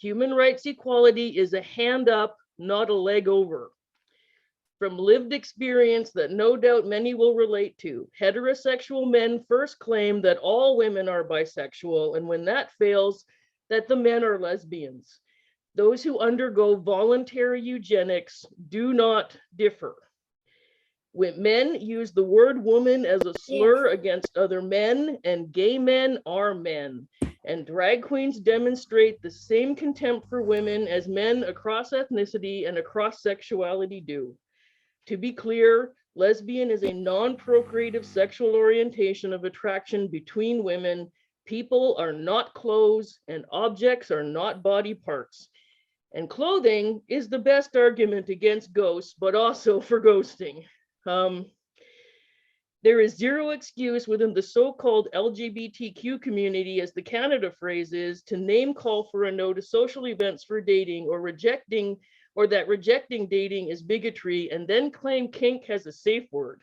Human rights equality is a hand up, not a leg over. From lived experience that no doubt many will relate to, heterosexual men first claim that all women are bisexual, and when that fails, that the men are lesbians. Those who undergo voluntary eugenics do not differ. When men use the word woman as a slur against other men, and gay men are men. And drag queens demonstrate the same contempt for women as men across ethnicity and across sexuality do. To be clear, lesbian is a non-procreative sexual orientation of attraction between women. People are not clothes, and objects are not body parts. And clothing is the best argument against ghosts, but also for ghosting. There is zero excuse within the so-called LGBTQ community, as the Canada phrase is, to name call for a no to social events for dating, or that rejecting dating is bigotry, and then claim kink has a safe word.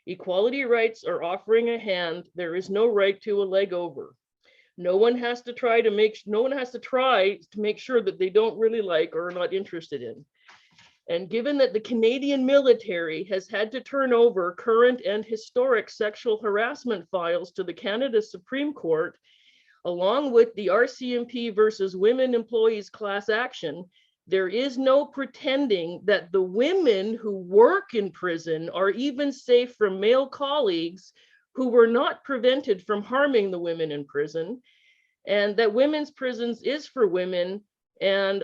Equality rights are offering a hand. There is no right to a leg over. No one has to try to make sure that they don't really like or are not interested in. And given that the Canadian military has had to turn over current and historic sexual harassment files to the Canada Supreme Court, along with the RCMP versus women employees class action, there is no pretending that the women who work in prison are even safe from male colleagues who were not prevented from harming the women in prison, and that women's prisons is for women. And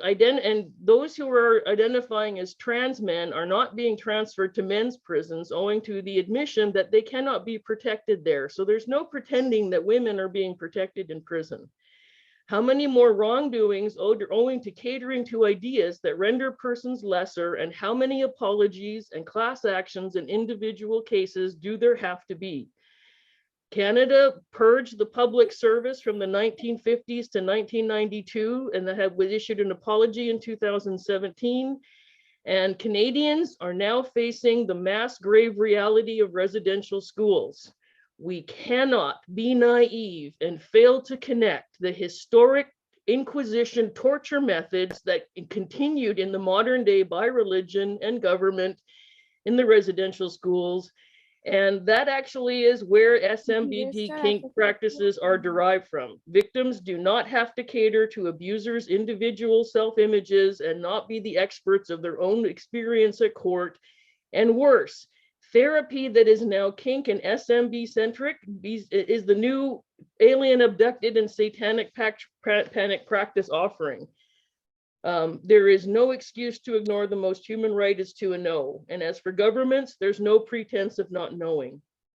those who are identifying as trans men are not being transferred to men's prisons owing to the admission that they cannot be protected there. So there's no pretending that women are being protected in prison. How many more wrongdoings owing to catering to ideas that render persons lesser, and how many apologies and class actions in individual cases do there have to be? Canada purged the public service from the 1950s to 1992, and that was issued an apology in 2017. And Canadians are now facing the mass grave reality of residential schools. We cannot be naive and fail to connect the historic Inquisition torture methods that continued in the modern day by religion and government in the residential schools. And that actually is where SMBT kink practices are derived from. Victims do not have to cater to abusers' individual self-images and not be the experts of their own experience at court. And worse, therapy that is now kink and SMB centric is the new alien abducted and satanic panic practice offering. There is no excuse to ignore the most human right is to a no. And as for governments, there's no pretense of not knowing.